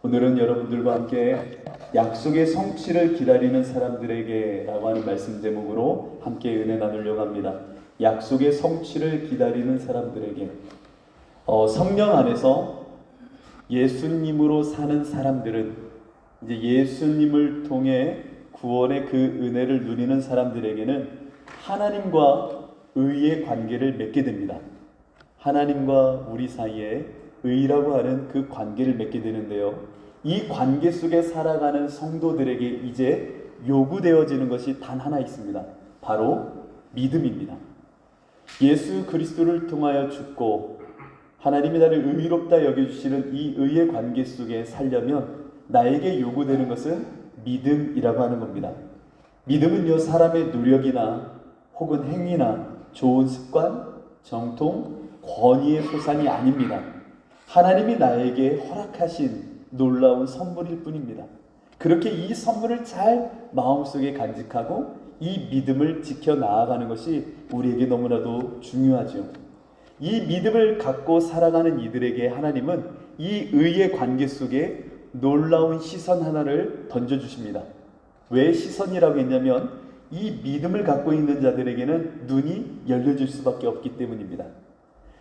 오늘은 여러분들과 함께 약속의 성취를 기다리는 사람들에게 라고 하는 말씀 제목으로 함께 은혜 나누려고 합니다. 약속의 성취를 기다리는 사람들에게. 성령 안에서 예수님으로 사는 사람들은 이제 예수님을 통해 구원의 그 은혜를 누리는 사람들에게는 하나님과 의의 관계를 맺게 됩니다. 하나님과 우리 사이에 의라고 하는 그 관계를 맺게 되는데요. 이 관계 속에 살아가는 성도들에게 이제 요구되어지는 것이 단 하나 있습니다. 바로 믿음입니다. 예수 그리스도를 통하여 죽고 하나님이 나를 의롭다 여겨주시는 이 의의 관계 속에 살려면 나에게 요구되는 것은 믿음이라고 하는 겁니다. 믿음은요, 사람의 노력이나 혹은 행위나 좋은 습관, 정통, 권위의 소산이 아닙니다. 하나님이 나에게 허락하신 놀라운 선물일 뿐입니다. 그렇게 이 선물을 잘 마음속에 간직하고 이 믿음을 지켜 나아가는 것이 우리에게 너무나도 중요하죠. 이 믿음을 갖고 살아가는 이들에게 하나님은 이 의의 관계 속에 놀라운 시선 하나를 던져주십니다. 왜 시선이라고 했냐면 이 믿음을 갖고 있는 자들에게는 눈이 열려질 수밖에 없기 때문입니다.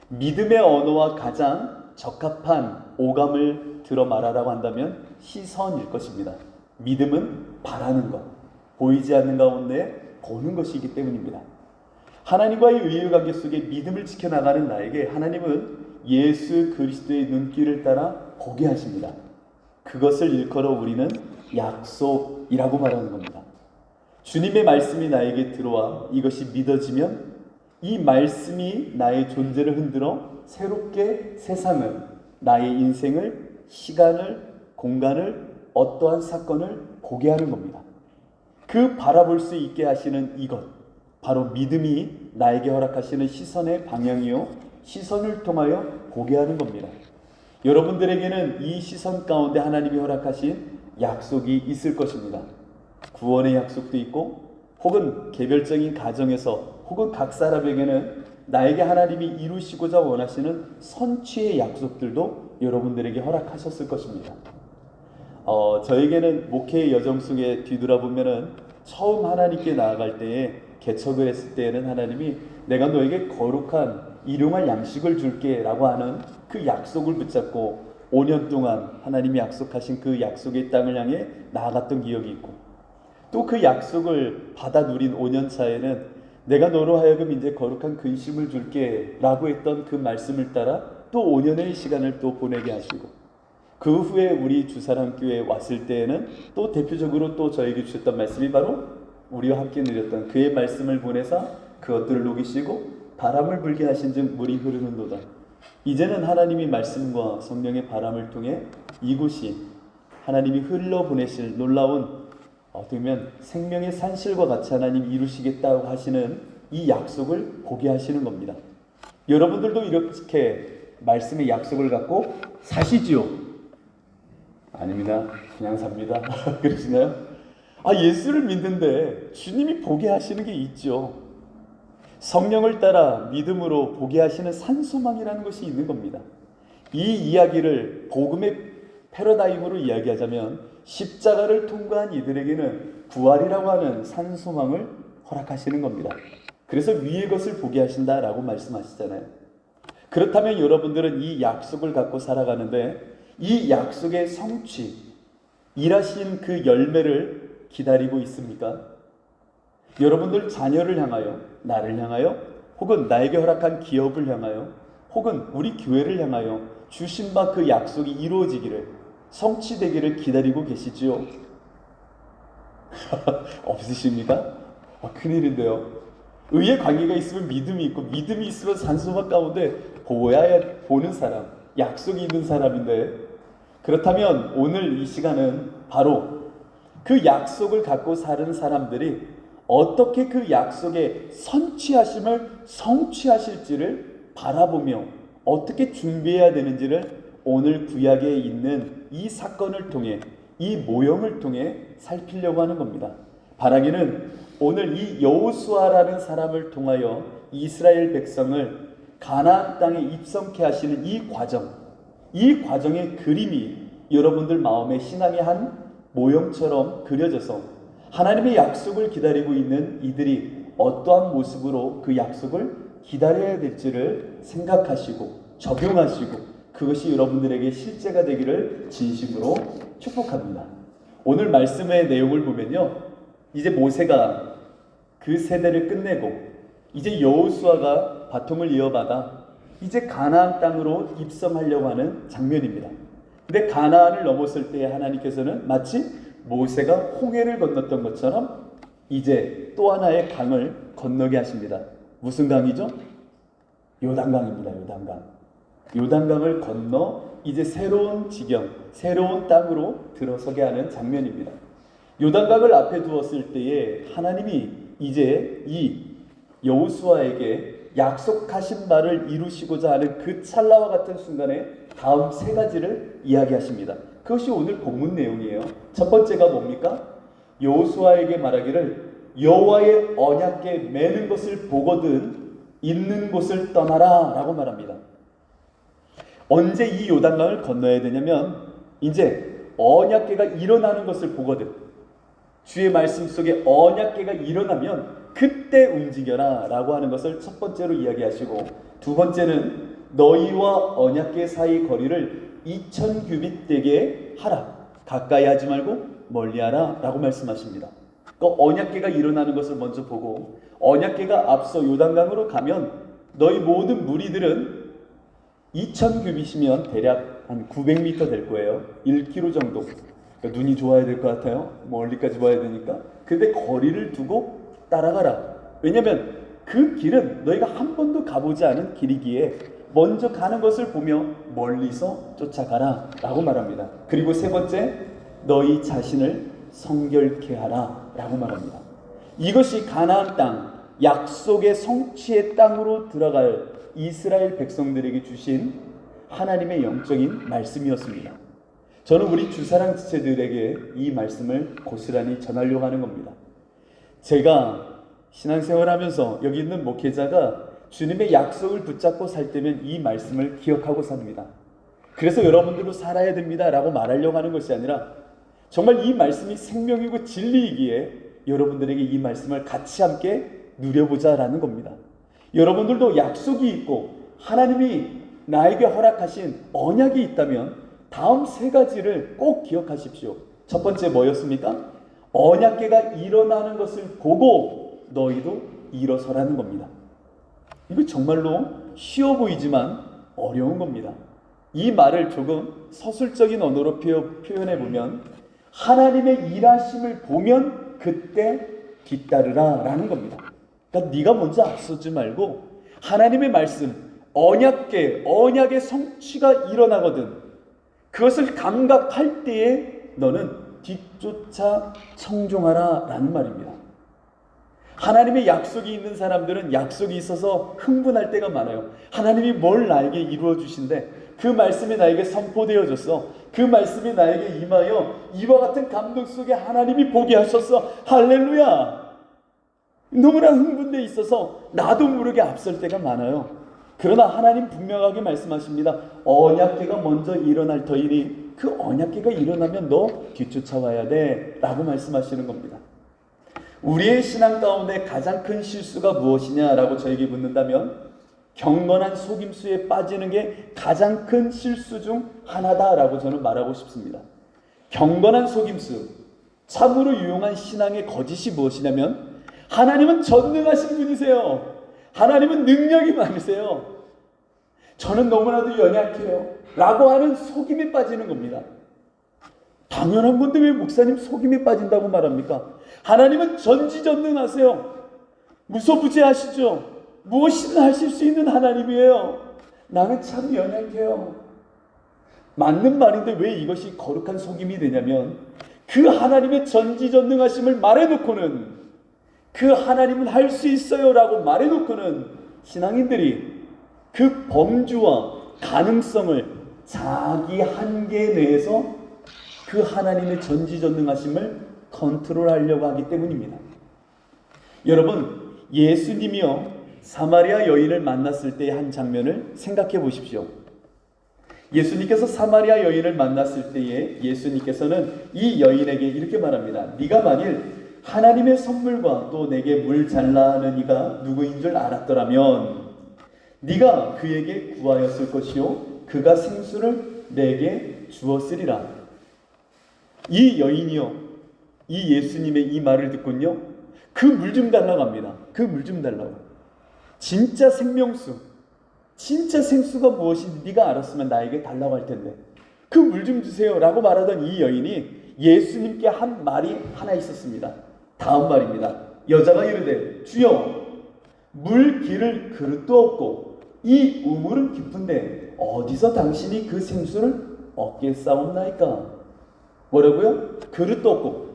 믿음의 언어와 가장 적합한 오감을 들어 말하라고 한다면 시선일 것입니다. 믿음은 바라는 것, 보이지 않는 가운데 보는 것이기 때문입니다. 하나님과의 의의 관계 속에 믿음을 지켜나가는 나에게 하나님은 예수 그리스도의 눈길을 따라 보게 하십니다. 그것을 일컬어 우리는 약속이라고 말하는 겁니다. 주님의 말씀이 나에게 들어와 이것이 믿어지면 이 말씀이 나의 존재를 흔들어 새롭게 세상을, 나의 인생을, 시간을, 공간을, 어떠한 사건을 보게 하는 겁니다. 그 바라볼 수 있게 하시는 이것, 바로 믿음이 나에게 허락하시는 시선의 방향이요, 시선을 통하여 보게 하는 겁니다. 여러분들에게는 이 시선 가운데 하나님이 허락하신 약속이 있을 것입니다. 구원의 약속도 있고, 혹은 개별적인 가정에서 혹은 각 사람에게는 나에게 하나님이 이루시고자 원하시는 선취의 약속들도 여러분들에게 허락하셨을 것입니다. 저에게는 목회의 여정 속에 뒤돌아보면은 처음 하나님께 나아갈 때에 개척을 했을 때에는 하나님이 내가 너에게 거룩한 일용할 양식을 줄게 라고 하는 그 약속을 붙잡고 5년 동안 하나님이 약속하신 그 약속의 땅을 향해 나아갔던 기억이 있고, 또 그 약속을 받아 누린 5년 차에는 내가 너로 하여금 이제 거룩한 근심을 줄게 라고 했던 그 말씀을 따라 또 5년의 시간을 또 보내게 하시고, 그 후에 우리 주사랑교회에 왔을 때에는 또 대표적으로 또 저에게 주셨던 말씀이 바로 우리와 함께 누렸던 그의 말씀을 보내사 그것들을 녹이시고 바람을 불게 하신즉 물이 흐르는도다. 이제는 하나님이 말씀과 성령의 바람을 통해 이곳이 하나님이 흘러보내실 놀라운 어떻게 보면 생명의 산실과 같이 하나님 이루시겠다고 하시는 이 약속을 보게 하시는 겁니다. 여러분들도 이렇게 말씀의 약속을 갖고 사시지요? 아닙니다. 그냥 삽니다. 그러시나요? 예수를 믿는데 주님이 보게 하시는 게 있죠. 성령을 따라 믿음으로 보게 하시는 산소망이라는 것이 있는 겁니다. 이 이야기를 복음의 패러다임으로 이야기하자면 십자가를 통과한 이들에게는 부활이라고 하는 산소망을 허락하시는 겁니다. 그래서 위의 것을 보게 하신다라고 말씀하시잖아요. 그렇다면 여러분들은 이 약속을 갖고 살아가는데 이 약속의 성취, 일하신 그 열매를 기다리고 있습니까? 여러분들 자녀를 향하여, 나를 향하여, 혹은 나에게 허락한 기업을 향하여, 혹은 우리 교회를 향하여 주신 바 그 약속이 이루어지기를, 성취되기를 기다리고 계시지요? 없으십니까? 큰일인데요. 의의 관계가 있으면 믿음이 있고, 믿음이 있으면 산소망 가운데 보아야 보는 사람, 약속이 있는 사람인데, 그렇다면 오늘 이 시간은 바로 그 약속을 갖고 사는 사람들이 어떻게 그 약속의 선취하심을 성취하실지를 바라보며 어떻게 준비해야 되는지를 오늘 구약에 있는 이 사건을 통해, 이 모형을 통해 살피려고 하는 겁니다. 바라기는 오늘 이 여호수아라는 사람을 통하여 이스라엘 백성을 가나안 땅에 입성케 하시는 이 과정의 그림이 여러분들 마음에 신앙의 한 모형처럼 그려져서 하나님의 약속을 기다리고 있는 이들이 어떠한 모습으로 그 약속을 기다려야 될지를 생각하시고 적용하시고 그것이 여러분들에게 실제가 되기를 진심으로 축복합니다. 오늘 말씀의 내용을 보면요, 이제 모세가 그 세대를 끝내고 이제 여호수아가 바통을 이어받아 이제 가나안 땅으로 입성하려고 하는 장면입니다. 근데 가나안을 넘었을 때 하나님께서는 마치 모세가 홍해를 건넜던 것처럼 이제 또 하나의 강을 건너게 하십니다. 무슨 강이죠? 요단강입니다. 요단강을 건너 이제 새로운 지경, 새로운 땅으로 들어서게 하는 장면입니다. 요단강을 앞에 두었을 때에 하나님이 이제 이 여호수아에게 약속하신 바를 이루시고자 하는 그 찰나와 같은 순간에 다음 세 가지를 이야기하십니다. 그것이 오늘 본문 내용이에요. 첫 번째가 뭡니까? 여호수아에게 말하기를 여호와의 언약궤 매는 것을 보거든 있는 곳을 떠나라 라고 말합니다. 언제 이 요단강을 건너야 되냐면 이제 언약궤가 일어나는 것을 보거든, 주의 말씀 속에 언약궤가 일어나면 그때 움직여라 라고 하는 것을 첫 번째로 이야기하시고, 두 번째는 너희와 언약궤 사이 거리를 2000규빗 되게 하라, 가까이 하지 말고 멀리 하라 라고 말씀하십니다. 그 언약궤가 일어나는 것을 먼저 보고, 언약궤가 앞서 요단강으로 가면 너희 모든 무리들은 2000규빗이면 대략 한 900m 될 거예요. 1km 정도. 그러니까 눈이 좋아야 될 것 같아요. 멀리까지 봐야 되니까. 근데 거리를 두고 따라가라. 왜냐면 그 길은 너희가 한 번도 가보지 않은 길이기에 먼저 가는 것을 보며 멀리서 쫓아가라 라고 말합니다. 그리고 세 번째, 너희 자신을 성결케 하라 라고 말합니다. 이것이 가나안 땅, 약속의 성취의 땅으로 들어갈 이스라엘 백성들에게 주신 하나님의 영적인 말씀이었습니다. 저는 우리 주사랑 지체들에게 이 말씀을 고스란히 전하려고 하는 겁니다. 제가 신앙생활 하면서 여기 있는 목회자가 주님의 약속을 붙잡고 살 때면 이 말씀을 기억하고 삽니다. 그래서 여러분들도 살아야 됩니다 라고 말하려고 하는 것이 아니라 정말 이 말씀이 생명이고 진리이기에 여러분들에게 이 말씀을 같이 함께 누려보자 라는 겁니다. 여러분들도 약속이 있고 하나님이 나에게 허락하신 언약이 있다면 다음 세 가지를 꼭 기억하십시오. 첫 번째 뭐였습니까? 언약궤가 일어나는 것을 보고 너희도 일어서라는 겁니다. 이거 정말로 쉬워 보이지만 어려운 겁니다. 이 말을 조금 서술적인 언어로 표현해 보면 하나님의 일하심을 보면 그때 뒤따르라 라는 겁니다. 그러니까 네가 먼저 앞서지 말고 하나님의 말씀, 언약의 성취가 일어나거든 그것을 감각할 때에 너는 뒤쫓아 청종하라 라는 말입니다. 하나님의 약속이 있는 사람들은 약속이 있어서 흥분할 때가 많아요. 하나님이 뭘 나에게 이루어 주신대, 그 말씀이 나에게 선포되어졌어, 그 말씀이 나에게 임하여 이와 같은 감동 속에 하나님이 보게 하셨어, 할렐루야. 너무나 흥분돼 있어서 나도 모르게 앞설 때가 많아요. 그러나 하나님 분명하게 말씀하십니다. 언약궤가 먼저 일어날 터이니 그 언약궤가 일어나면 너 뒤쫓아와야 돼 라고 말씀하시는 겁니다. 우리의 신앙 가운데 가장 큰 실수가 무엇이냐라고 저에게 묻는다면 경건한 속임수에 빠지는 게 가장 큰 실수 중 하나다라고 저는 말하고 싶습니다. 경건한 속임수, 참으로 유용한 신앙의 거짓이 무엇이냐면 하나님은 전능하신 분이세요. 하나님은 능력이 많으세요. 저는 너무나도 연약해요 라고 하는 속임에 빠지는 겁니다. 당연한 건데 왜 목사님 속임에 빠진다고 말합니까? 하나님은 전지전능하세요. 무소부재하시죠. 무엇이든 하실 수 있는 하나님이에요. 나는 참 연약해요. 맞는 말인데 왜 이것이 거룩한 속임이 되냐면 그 하나님의 전지전능하심을 말해놓고는 그 하나님은 할 수 있어요 라고 말해놓고는 신앙인들이 그 범주와 가능성을 자기 한계 내에서 그 하나님의 전지전능하심을 컨트롤하려고 하기 때문입니다. 여러분, 예수님이요 사마리아 여인을 만났을 때의 한 장면을 생각해 보십시오. 예수님께서 사마리아 여인을 만났을 때에 예수님께서는 이 여인에게 이렇게 말합니다. 네가 만일 하나님의 선물과 또 내게 물 잘라는 이가 누구인 줄 알았더라면 네가 그에게 구하였을 것이요 그가 생수를 내게 주었으리라. 이 여인이요, 이 예수님의 이 말을 듣군요, 그 물 좀 달라고 합니다. 그 물 좀 달라고. 진짜 생명수, 진짜 생수가 무엇인지 네가 알았으면 나에게 달라고 할 텐데 그 물 좀 주세요 라고 말하던 이 여인이 예수님께 한 말이 하나 있었습니다. 다음 말입니다. 여자가 이르되 주여 물 기를 그릇도 없고 이 우물은 깊은데 어디서 당신이 그 생수를 얻겠사옵나이까? 뭐라고요? 그릇도 없고.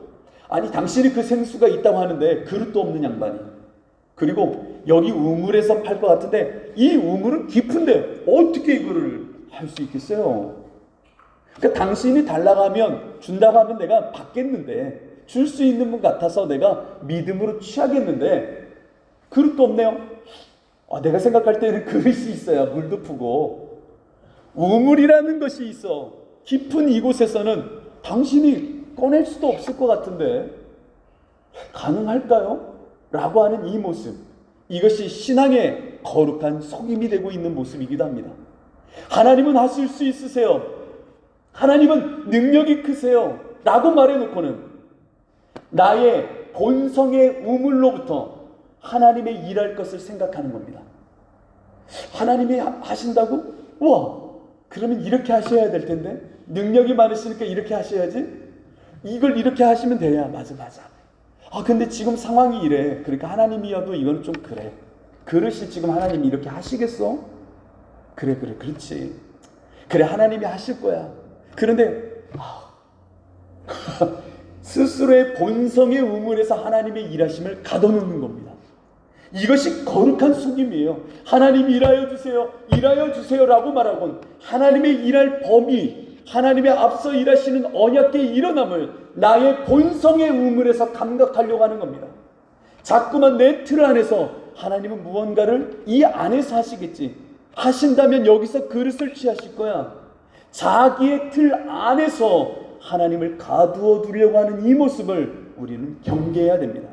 아니 당신이 그 생수가 있다고 하는데 그릇도 없는 양반이, 그리고 여기 우물에서 팔 것 같은데 이 우물은 깊은데 어떻게 이거를 할 수 있겠어요? 그러니까 당신이 달라고 하면, 준다고 하면 내가 받겠는데, 줄 수 있는 분 같아서 내가 믿음으로 취하겠는데 그릇도 없네요. 내가 생각할 때는 그릇이 있어야 물도 푸고, 우물이라는 것이 있어 깊은 이곳에서는 당신이 꺼낼 수도 없을 것 같은데 가능할까요? 라고 하는 이 모습, 이것이 신앙의 거룩한 속임이 되고 있는 모습이기도 합니다. 하나님은 하실 수 있으세요, 하나님은 능력이 크세요 라고 말해놓고는 나의 본성의 우물로부터 하나님의 일할 것을 생각하는 겁니다. 하나님이 하신다고? 우와, 그러면 이렇게 하셔야 될 텐데, 능력이 많으시니까 이렇게 하셔야지, 이걸 이렇게 하시면 돼야. 맞아. 근데 지금 상황이 이래. 그러니까 하나님이어도 이건 좀 그래. 그릇이 지금 하나님이 이렇게 하시겠어? 그래, 그렇지. 그래, 하나님이 하실 거야. 그런데 스스로의 본성의 우물에서 하나님의 일하심을 가둬놓는 겁니다. 이것이 거룩한 속임이에요. 하나님 일하여 주세요 라고 말하곤 하나님의 일할 범위, 하나님의 앞서 일하시는 언약계의 일어남을 나의 본성의 우물에서 감각하려고 하는 겁니다. 자꾸만 내 틀 안에서 하나님은 무언가를 이 안에서 하시겠지, 하신다면 여기서 그릇을 취하실 거야. 자기의 틀 안에서 하나님을 가두어 두려고 하는 이 모습을 우리는 경계해야 됩니다.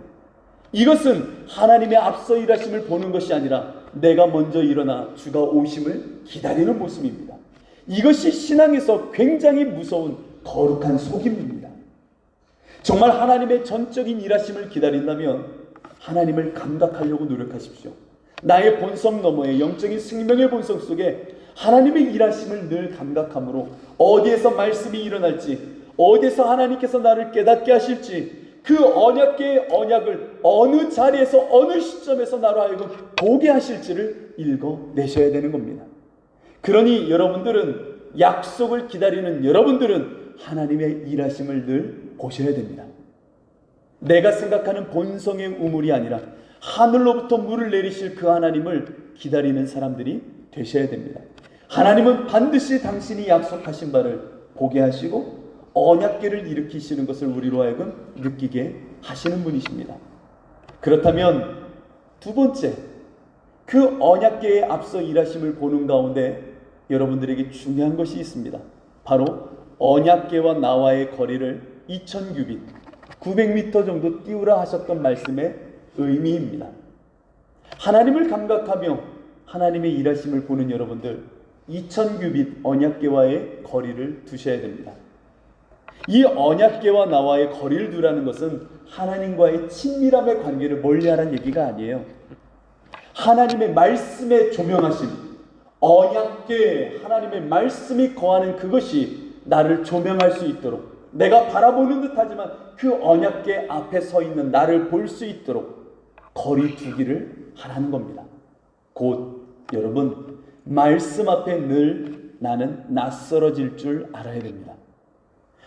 이것은 하나님의 앞서 일하심을 보는 것이 아니라 내가 먼저 일어나 주가 오심을 기다리는 모습입니다. 이것이 신앙에서 굉장히 무서운 거룩한 속임입니다. 정말 하나님의 전적인 일하심을 기다린다면 하나님을 감각하려고 노력하십시오. 나의 본성 너머의 영적인 생명의 본성 속에 하나님의 일하심을 늘 감각함으로 어디에서 말씀이 일어날지, 어디에서 하나님께서 나를 깨닫게 하실지, 그 언약계의 언약을 어느 자리에서 어느 시점에서 나로 하여금 보게 하실지를 읽어내셔야 되는 겁니다. 그러니 여러분들은, 약속을 기다리는 여러분들은 하나님의 일하심을 늘 보셔야 됩니다. 내가 생각하는 본성의 우물이 아니라 하늘로부터 물을 내리실 그 하나님을 기다리는 사람들이 되셔야 됩니다. 하나님은 반드시 당신이 약속하신 바를 보게 하시고 언약궤를 일으키시는 것을 우리로 하여금 느끼게 하시는 분이십니다. 그렇다면 두 번째, 그 언약궤에 앞서 일하심을 보는 가운데 여러분들에게 중요한 것이 있습니다. 바로 언약궤와 나와의 거리를 2000규빗, 900m 정도 띄우라 하셨던 말씀의 의미입니다. 하나님을 감각하며 하나님의 일하심을 보는 여러분들, 2000규빗 언약궤와의 거리를 두셔야 됩니다. 이 언약궤와 나와의 거리를 두라는 것은 하나님과의 친밀함의 관계를 멀리하라는 얘기가 아니에요. 하나님의 말씀에 조명하심, 언약궤, 하나님의 말씀이 거하는 그것이 나를 조명할 수 있도록, 내가 바라보는 듯하지만 그 언약궤 앞에 서 있는 나를 볼 수 있도록 거리 두기를 하라는 겁니다. 곧 여러분, 말씀 앞에 늘 나는 낯설어질 줄 알아야 됩니다.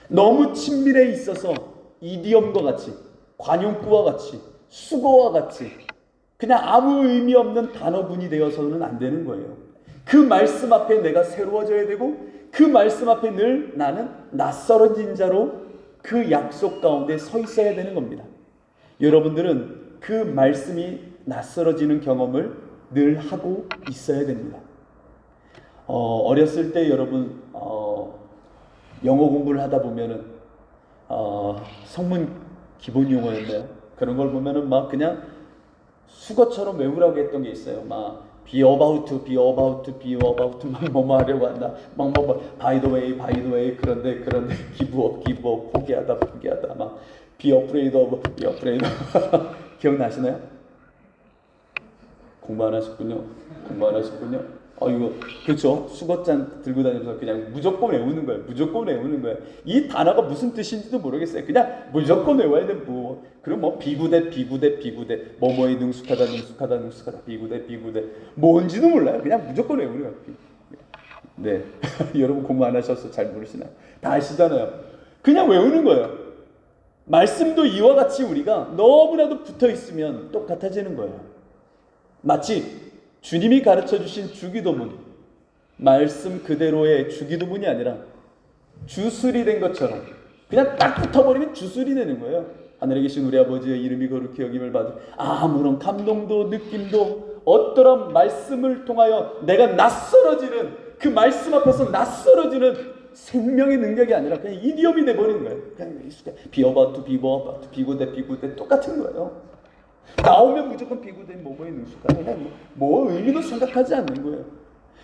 너무 친밀해 있어서 이디엄과 같이, 관용구와 같이, 수거와 같이 그냥 아무 의미 없는 단어군이 되어서는 안 되는 거예요. 그 말씀 앞에 내가 새로워져야 되고, 그 말씀 앞에 늘 나는 낯설어진 자로 그 약속 가운데 서 있어야 되는 겁니다. 여러분들은 그 말씀이 낯설어지는 경험을 늘 하고 있어야 됩니다. 어렸을 때 여러분 영어 공부를 하다 보면은 성문 기본 용어였나요? 그런 걸 보면은 막 그냥 수거처럼 외우라고 했던 게 있어요. 막 be about to, be about to, be about to 막 뭐뭐 하려고 한다. 막 by the way, by the way. 그런데 give up, give up, 포기하다. 막 be afraid of, be afraid of. 기억나시나요? 공부 안 하셨군요. 이거 그렇죠. 수거잔 들고 다니면서 그냥 무조건 외우는 거예요. 이 단어가 무슨 뜻인지도 모르겠어요. 그냥 무조건 외워야 돼. 뭐 그럼 뭐 비구대, 뭐뭐에 능숙하다, 비구대 뭔지도 몰라요. 그냥 무조건 외우는 거예요. 네, 여러분 공부 안 하셔서 잘 모르시나요? 다 아시잖아요. 그냥 외우는 거예요. 말씀도 이와 같이 우리가 너무나도 붙어 있으면 똑같아지는 거예요. 마치 주님이 가르쳐 주신 주기도문, 말씀 그대로의 주기도문이 아니라 주술이 된 것처럼 그냥 딱 붙어버리면 주술이 되는 거예요. 하늘에 계신 우리 아버지의 이름이 거룩히 여김을 받으 아무런 감동도 느낌도 어떠한 말씀을 통하여 내가 낯설어지는 그 말씀 앞에서 낯설어지는 생명의 능력이 아니라 그냥 이디엄이 돼버리는 거예요. 그냥 비어바투 비구대 똑같은 거예요. 나오면 무조건 비구된 뭐뭐에 능숙하다. 그냥 뭐 의미도 생각하지 않는 거예요.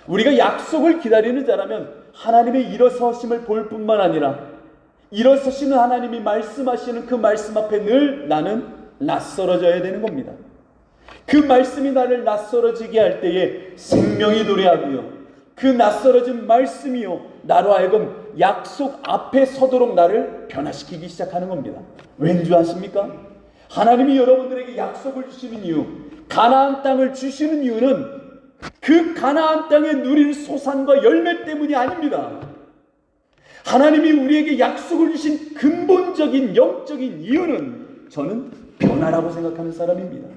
우리가 약속을 기다리는 자라면 하나님의 일어서심을 볼 뿐만 아니라 일어서시는 하나님이 말씀하시는 그 말씀 앞에 늘 나는 낯설어져야 되는 겁니다. 그 말씀이 나를 낯설어지게 할 때에 생명이 도래하고요. 그 낯설어진 말씀이요 나로 하여금 약속 앞에 서도록 나를 변화시키기 시작하는 겁니다. 왠지 아십니까? 하나님이 여러분들에게 약속을 주시는 이유, 가나안 땅을 주시는 이유는 그 가나안 땅에 누릴 소산과 열매 때문이 아닙니다. 하나님이 우리에게 약속을 주신 근본적인 영적인 이유는 저는 변화라고 생각하는 사람입니다.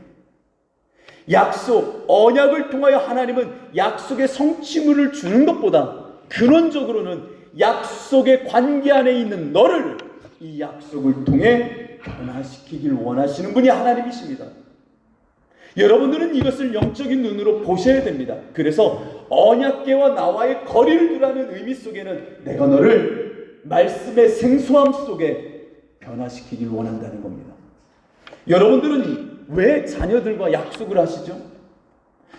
약속, 언약을 통하여 하나님은 약속의 성취물을 주는 것보다 근원적으로는 약속의 관계 안에 있는 너를 이 약속을 통해 변화시키길 원하시는 분이 하나님이십니다. 여러분들은 이것을 영적인 눈으로 보셔야 됩니다. 그래서 언약궤와 나와의 거리를 두라는 의미 속에는 내가 너를 말씀의 생소함 속에 변화시키길 원한다는 겁니다. 여러분들은 왜 자녀들과 약속을 하시죠?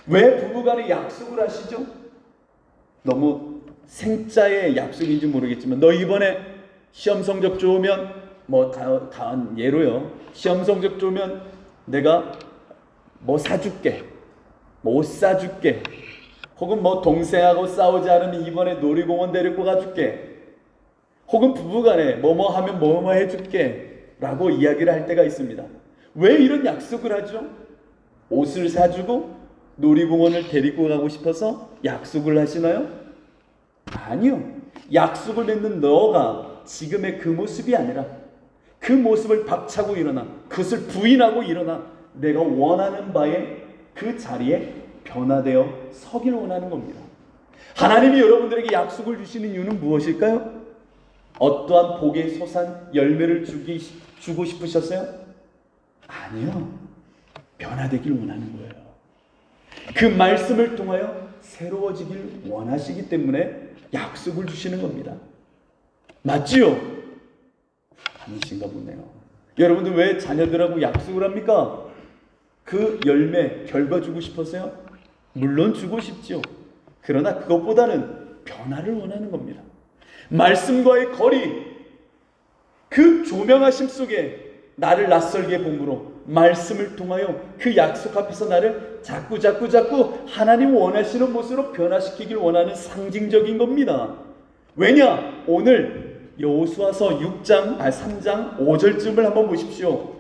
왜 부부간에 약속을 하시죠? 너무 생짜의 약속인지 모르겠지만 너 이번에 시험 성적 좋으면 다한 예로요. 시험 성적 좋으면 내가 뭐 사줄게, 옷 사줄게, 혹은 동생하고 싸우지 않으면 이번에 놀이공원 데리고 가줄게, 혹은 부부간에 뭐뭐 하면 뭐뭐 해줄게 라고 이야기를 할 때가 있습니다. 왜 이런 약속을 하죠? 옷을 사주고 놀이공원을 데리고 가고 싶어서 약속을 하시나요? 아니요. 약속을 맺는 너가 지금의 그 모습이 아니라 그 모습을 박차고 일어나 그것을 부인하고 일어나 내가 원하는 바에 그 자리에 변화되어 서길 원하는 겁니다. 하나님이 여러분들에게 약속을 주시는 이유는 무엇일까요? 어떠한 복의 소산 열매를 주고 싶으셨어요? 아니요. 변화되길 원하는 거예요. 그 말씀을 통하여 새로워지길 원하시기 때문에 약속을 주시는 겁니다. 맞지요? 아니신가 보네요. 여러분들 왜 자녀들하고 약속을 합니까? 그 열매, 결과 주고 싶어서요? 물론 주고 싶죠. 그러나 그것보다는 변화를 원하는 겁니다. 말씀과의 거리, 그 조명하심 속에 나를 낯설게 봄으로 말씀을 통하여 그 약속 앞에서 나를 자꾸 하나님 원하시는 모습으로 변화시키길 원하는 상징적인 겁니다. 왜냐? 오늘 여호수아서 3장 5절쯤을 한번 보십시오.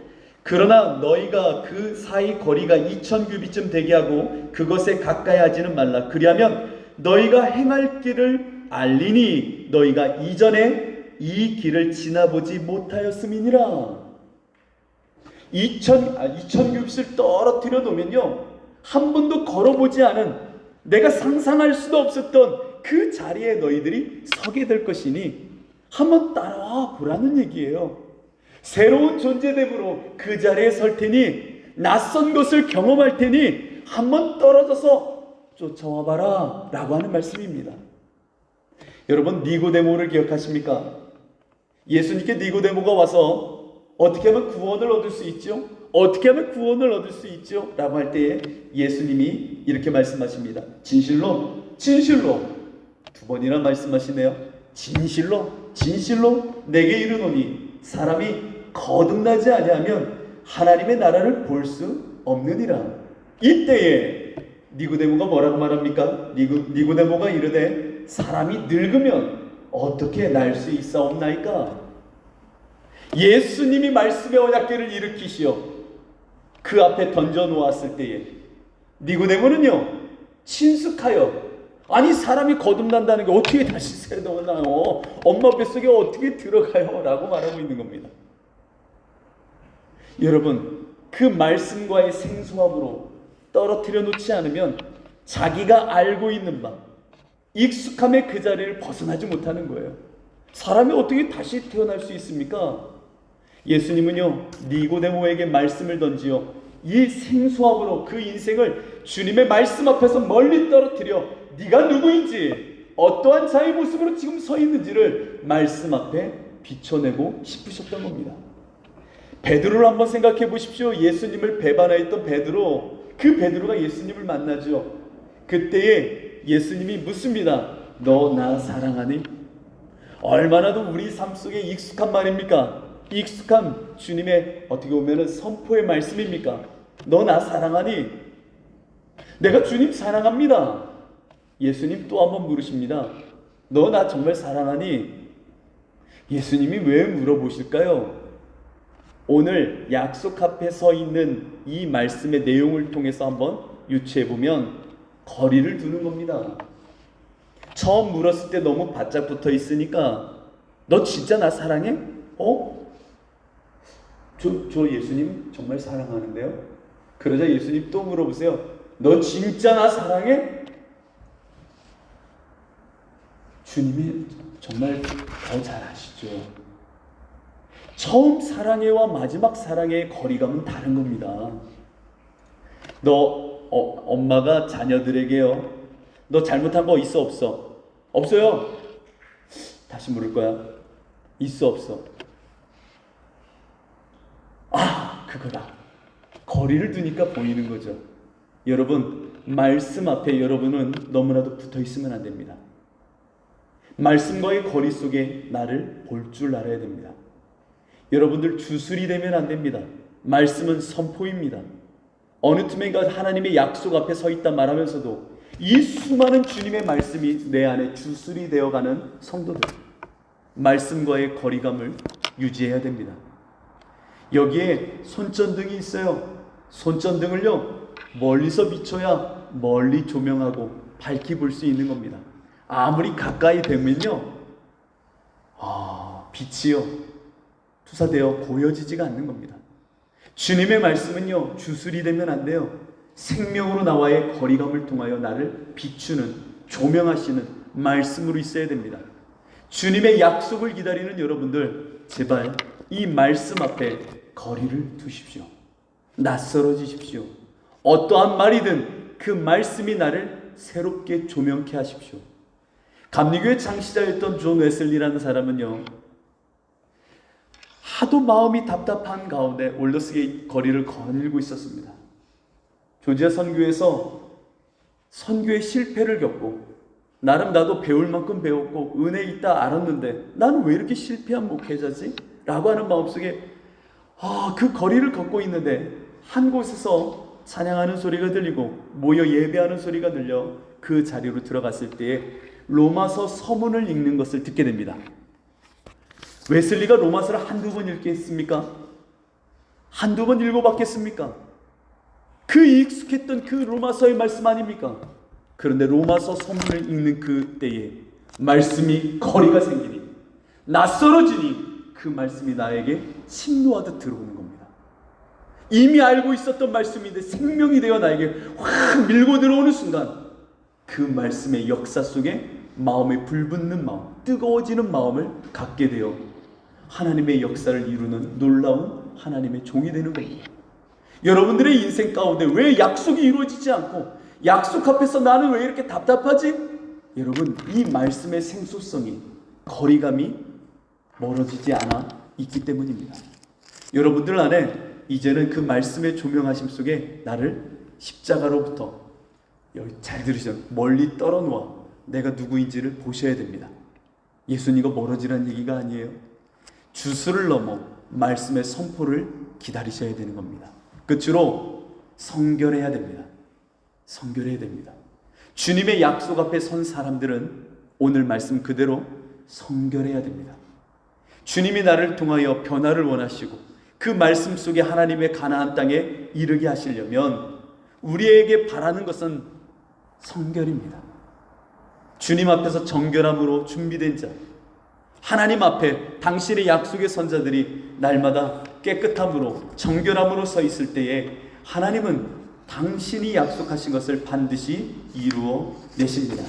그러나 너희가 그 사이 거리가 2000규빗쯤 되게 하고 그것에 가까이 하지는 말라. 그리하면 너희가 행할 길을 알리니 너희가 이전에 이 길을 지나보지 못하였음이니라. 2000규빗을 떨어뜨려 놓으면요, 한 번도 걸어보지 않은, 내가 상상할 수도 없었던 그 자리에 너희들이 서게 될 것이니 한번 따라와 보라는 얘기예요. 새로운 존재됨으로 그 자리에 설 테니 낯선 것을 경험할 테니 한번 떨어져서 쫓아와봐라 라고 하는 말씀입니다. 여러분, 니고데모를 기억하십니까? 예수님께 니고데모가 와서 어떻게 하면 구원을 얻을 수 있죠? 어떻게 하면 구원을 얻을 수 있죠? 라고 할 때에 예수님이 이렇게 말씀하십니다. 진실로 진실로, 두 번이나 말씀하시네요. 진실로 진실로 내게 이르노니 사람이 거듭나지 아니하면 하나님의 나라를 볼 수 없느니라. 이때에 니고데모가 뭐라고 말합니까? 니고데모가 이르되 사람이 늙으면 어떻게 날 수 있사옵나이까? 예수님이 말씀의 언약궤를 일으키시어 그 앞에 던져 놓았을 때에 니고데모는요, 친숙하여, 아니 사람이 거듭난다는 게 어떻게 다시 새어나요? 엄마 뱃속에 어떻게 들어가요? 라고 말하고 있는 겁니다. 여러분, 그 말씀과의 생소함으로 떨어뜨려 놓지 않으면 자기가 알고 있는 바, 익숙함의 그 자리를 벗어나지 못하는 거예요. 사람이 어떻게 다시 태어날 수 있습니까? 예수님은요, 니고데모에게 말씀을 던지어 이 생소함으로 그 인생을 주님의 말씀 앞에서 멀리 떨어뜨려 네가 누구인지, 어떠한 자의 모습으로 지금 서 있는지를 말씀 앞에 비춰내고 싶으셨던 겁니다. 베드로를 한번 생각해 보십시오. 예수님을 배반하였던 베드로, 그 베드로가 예수님을 만나죠. 그때에 예수님이 묻습니다. 너 나 사랑하니? 얼마나도 우리 삶 속에 익숙한 말입니까? 익숙한 주님의 어떻게 보면 선포의 말씀입니까? 너 나 사랑하니? 내가 주님 사랑합니다. 예수님 또 한번 물으십니다. 너 나 정말 사랑하니? 예수님이 왜 물어보실까요? 오늘 약속 앞에 서 있는 이 말씀의 내용을 통해서 한번 유추해보면 거리를 두는 겁니다. 처음 물었을 때 너무 바짝 붙어 있으니까 너 진짜 나 사랑해? 저 예수님 정말 사랑하는데요? 그러자 예수님 또 물어보세요. 너 진짜 나 사랑해? 주님이 정말 더 잘 아시죠. 처음 사랑해와 마지막 사랑의 거리감은 다른 겁니다. 엄마가 자녀들에게요, 너 잘못한 거 있어 없어? 없어요. 다시 물을 거야. 있어 없어? 그거다. 거리를 두니까 보이는 거죠. 여러분, 말씀 앞에 여러분은 너무나도 붙어 있으면 안 됩니다. 말씀과의 거리 속에 나를 볼 줄 알아야 됩니다. 여러분들 주술이 되면 안 됩니다. 말씀은 선포입니다. 어느 틈엔가 하나님의 약속 앞에 서 있다 말하면서도 이 수많은 주님의 말씀이 내 안에 주술이 되어가는 성도들, 말씀과의 거리감을 유지해야 됩니다. 여기에 손전등이 있어요. 손전등을요, 멀리서 비춰야 멀리 조명하고 밝히 볼 수 있는 겁니다. 아무리 가까이 되면요, 빛이요 투사되어 보여지지가 않는 겁니다. 주님의 말씀은요, 주술이 되면 안 돼요. 생명으로 나와의 거리감을 통하여 나를 비추는, 조명하시는 말씀으로 있어야 됩니다. 주님의 약속을 기다리는 여러분들, 제발 이 말씀 앞에 거리를 두십시오. 낯설어지십시오. 어떠한 말이든 그 말씀이 나를 새롭게 조명케 하십시오. 감리교의 창시자였던 존 웨슬리라는 사람은요, 하도 마음이 답답한 가운데 올더스게이트 거리를 거닐고 있었습니다. 조지아 선교에서 선교의 실패를 겪고, 나름 나도 배울 만큼 배웠고 은혜 있다 알았는데 나는 왜 이렇게 실패한 목회자지? 라고 하는 마음속에 그 거리를 걷고 있는데 한 곳에서 찬양하는 소리가 들리고 모여 예배하는 소리가 들려 그 자리로 들어갔을 때에 로마서 서문을 읽는 것을 듣게 됩니다. 웨슬리가 로마서를 한두 번 읽겠습니까? 한두 번 읽어봤겠습니까? 그 익숙했던 그 로마서의 말씀 아닙니까? 그런데 로마서 서문을 읽는 그 때에 말씀이 거리가 생기니, 낯설어지니 그 말씀이 나에게 침노하듯 들어오는 겁니다. 이미 알고 있었던 말씀인데 생명이 되어 나에게 확 밀고 들어오는 순간 그 말씀의 역사 속에 마음에 불붙는 마음, 뜨거워지는 마음을 갖게 되어 하나님의 역사를 이루는 놀라운 하나님의 종이 되는 겁니다. 여러분들의 인생 가운데 왜 약속이 이루어지지 않고 약속 앞에서 나는 왜 이렇게 답답하지? 여러분, 이 말씀의 생소성이, 거리감이 멀어지지 않아 있기 때문입니다. 여러분들 안에 이제는 그 말씀의 조명하심 속에 나를 십자가로부터, 여기 잘 들으시죠? 멀리 떨어놓아 내가 누구인지를 보셔야 됩니다. 예수님과 멀어지라는 얘기가 아니에요. 주수를 넘어 말씀의 선포를 기다리셔야 되는 겁니다. 끝으로 성결해야 됩니다. 성결해야 됩니다. 주님의 약속 앞에 선 사람들은 오늘 말씀 그대로 성결해야 됩니다. 주님이 나를 통하여 변화를 원하시고 그 말씀 속에 하나님의 가나안 땅에 이르게 하시려면 우리에게 바라는 것은 성결입니다. 주님 앞에서 정결함으로 준비된 자, 하나님 앞에 당신의 약속의 선자들이 날마다 깨끗함으로 정결함으로 서 있을 때에 하나님은 당신이 약속하신 것을 반드시 이루어 내십니다.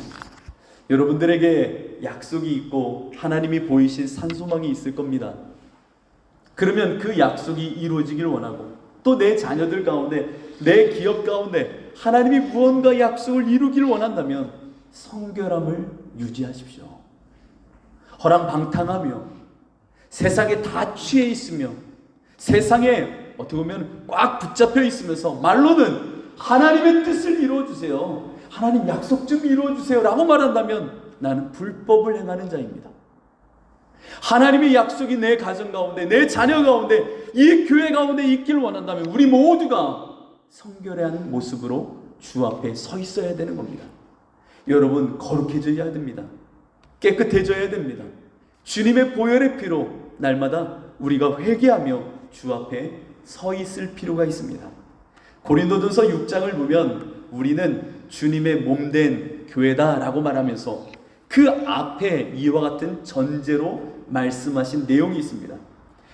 여러분들에게 약속이 있고 하나님이 보이신 산소망이 있을 겁니다. 그러면 그 약속이 이루어지길 원하고 또 내 자녀들 가운데, 내 기업 가운데 하나님이 무언가 약속을 이루길 원한다면 성결함을 유지하십시오. 허랑방탕하며 세상에 다 취해 있으며 세상에 어떻게 보면 꽉 붙잡혀 있으면서 말로는 하나님의 뜻을 이루어주세요, 하나님 약속 좀 이루어주세요 라고 말한다면 나는 불법을 행하는 자입니다. 하나님의 약속이 내 가정 가운데, 내 자녀 가운데, 이 교회 가운데 있길 원한다면 우리 모두가 성결해야 하는 모습으로 주 앞에 서 있어야 되는 겁니다. 여러분, 거룩해져야 됩니다. 깨끗해져야 됩니다. 주님의 보혈의 피로 날마다 우리가 회개하며 주 앞에 서 있을 필요가 있습니다. 고린도전서 6장을 보면 우리는 주님의 몸된 교회다라고 말하면서 그 앞에 이와 같은 전제로 말씀하신 내용이 있습니다.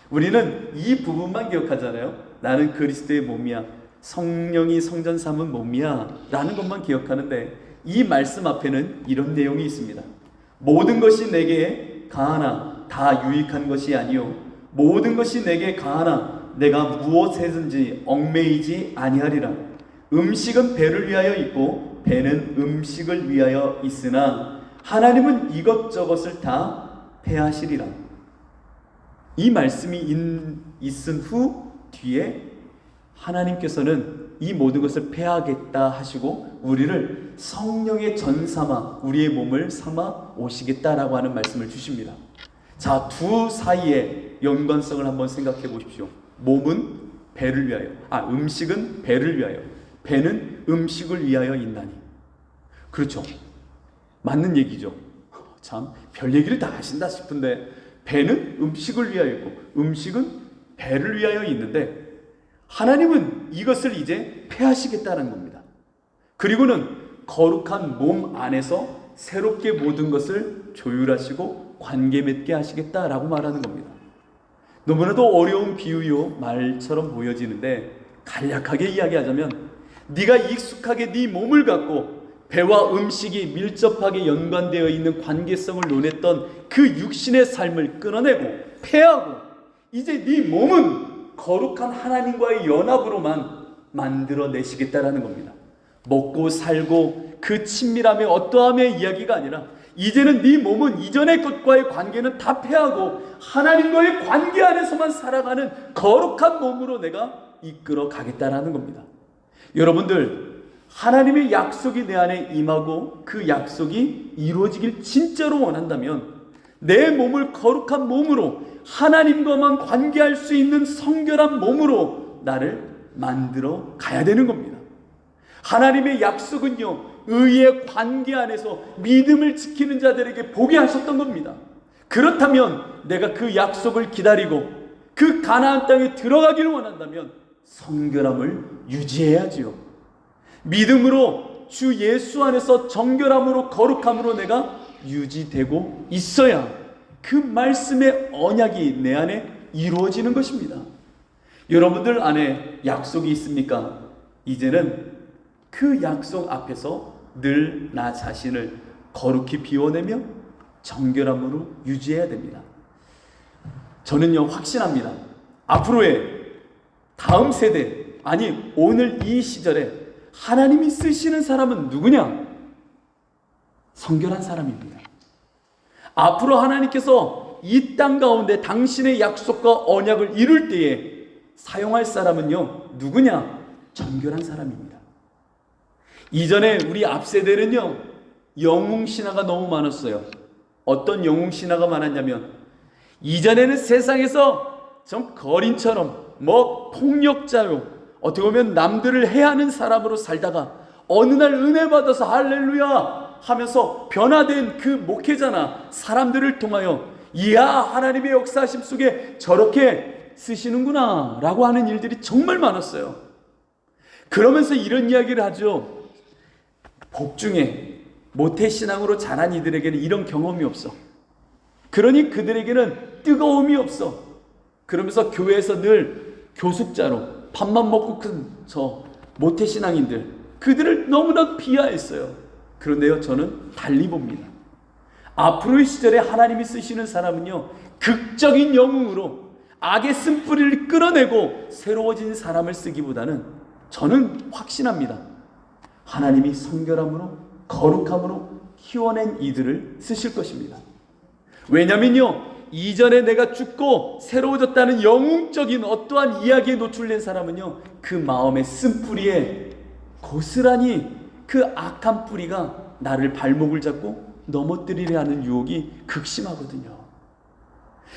우리는 이 부분만 기억하잖아요. 나는 그리스도의 몸이야, 성령이 성전 삼은 몸이야 라는 것만 기억하는데 이 말씀 앞에는 이런 내용이 있습니다. 모든 것이 내게 가하나 다 유익한 것이 아니요 모든 것이 내게 가하나 내가 무엇에든지 얽매이지 아니하리라. 음식은 배를 위하여 있고 배는 음식을 위하여 있으나 하나님은 이것저것을 다 패하시리라. 이 말씀이 있은 후 뒤에 하나님께서는 이 모든 것을 패하겠다 하시고 우리를 성령의 전 삼아 우리의 몸을 삼아 오시겠다라고 하는 말씀을 주십니다. 자, 두 사이의 연관성을 한번 생각해 보십시오. 몸은 배를 위하여, 음식은 배를 위하여, 배는 음식을 위하여 있나니. 그렇죠, 맞는 얘기죠. 참 별 얘기를 다 하신다 싶은데 배는 음식을 위하여 있고 음식은 배를 위하여 있는데 하나님은 이것을 이제 패하시겠다는 겁니다. 그리고는 거룩한 몸 안에서 새롭게 모든 것을 조율하시고 관계 맺게 하시겠다라고 말하는 겁니다. 너무나도 어려운 비유요 말처럼 보여지는데 간략하게 이야기하자면 네가 익숙하게 네 몸을 갖고 배와 음식이 밀접하게 연관되어 있는 관계성을 논했던 그 육신의 삶을 끊어내고 패하고 이제 네 몸은 거룩한 하나님과의 연합으로만 만들어내시겠다라는 겁니다. 먹고 살고 그 친밀함의 어떠함의 이야기가 아니라 이제는 네 몸은 이전의 것과의 관계는 다 패하고 하나님과의 관계 안에서만 살아가는 거룩한 몸으로 내가 이끌어 가겠다라는 겁니다. 여러분들, 하나님의 약속이 내 안에 임하고 그 약속이 이루어지길 진짜로 원한다면 내 몸을 거룩한 몸으로 하나님과만 관계할 수 있는 성결한 몸으로 나를 만들어 가야 되는 겁니다. 하나님의 약속은요, 의의 관계 안에서 믿음을 지키는 자들에게 보게 하셨던 겁니다. 그렇다면 내가 그 약속을 기다리고 그 가나안 땅에 들어가기를 원한다면 성결함을 유지해야지요. 믿음으로 주 예수 안에서 정결함으로 거룩함으로 내가 유지되고 있어야 그 말씀의 언약이 내 안에 이루어지는 것입니다. 여러분들 안에 약속이 있습니까? 이제는 그 약속 앞에서 늘 나 자신을 거룩히 비워내며 정결함으로 유지해야 됩니다. 저는요, 확신합니다. 앞으로의 다음 세대, 아니 오늘 이 시절에 하나님이 쓰시는 사람은 누구냐? 성결한 사람입니다. 앞으로 하나님께서 이 땅 가운데 당신의 약속과 언약을 이룰 때에 사용할 사람은요, 누구냐? 정결한 사람입니다. 이전에 우리 앞세대는요, 영웅신화가 너무 많았어요. 어떤 영웅신화가 많았냐면, 이전에는 세상에서 좀 거린처럼 폭력자로, 어떻게 보면 남들을 해하는 사람으로 살다가 어느 날 은혜 받아서 할렐루야 하면서 변화된 그 목회자나 사람들을 통하여 이야, 하나님의 역사하심 속에 저렇게 쓰시는구나 라고 하는 일들이 정말 많았어요. 그러면서 이런 이야기를 하죠. 복중에 모태신앙으로 자란 이들에게는 이런 경험이 없어. 그러니 그들에게는 뜨거움이 없어. 그러면서 교회에서 늘 교숙자로 밥만 먹고 큰 저 모태신앙인들, 그들을 너무나 비하했어요. 그런데요, 저는 달리 봅니다. 앞으로의 시절에 하나님이 쓰시는 사람은요, 극적인 영웅으로 악의 쓴뿌리를 끌어내고 새로워진 사람을 쓰기보다는 저는 확신합니다. 하나님이 성결함으로 거룩함으로 키워낸 이들을 쓰실 것입니다. 왜냐면요, 이전에 내가 죽고 새로워졌다는 영웅적인 어떠한 이야기에 노출된 사람은요, 그 마음의 쓴뿌리에 고스란히 그 악한 뿌리가 나를 발목을 잡고 넘어뜨리려 하는 유혹이 극심하거든요.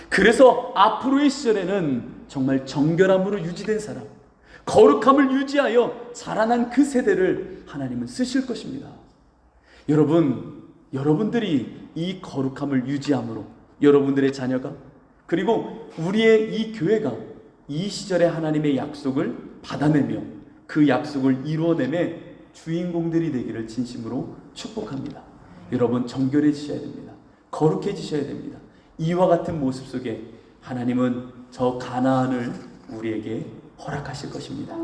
그래서 앞으로의 시절에는 정말 정결함으로 유지된 사람, 거룩함을 유지하여 자라난 그 세대를 하나님은 쓰실 것입니다. 여러분들이 이 거룩함을 유지함으로 여러분들의 자녀가, 그리고 우리의 이 교회가 이 시절에 하나님의 약속을 받아내며 그 약속을 이루어내며 주인공들이 되기를 진심으로 축복합니다. 여러분, 정결해지셔야 됩니다. 거룩해지셔야 됩니다. 이와 같은 모습 속에 하나님은 저 가나안을 우리에게 허락하실 것입니다.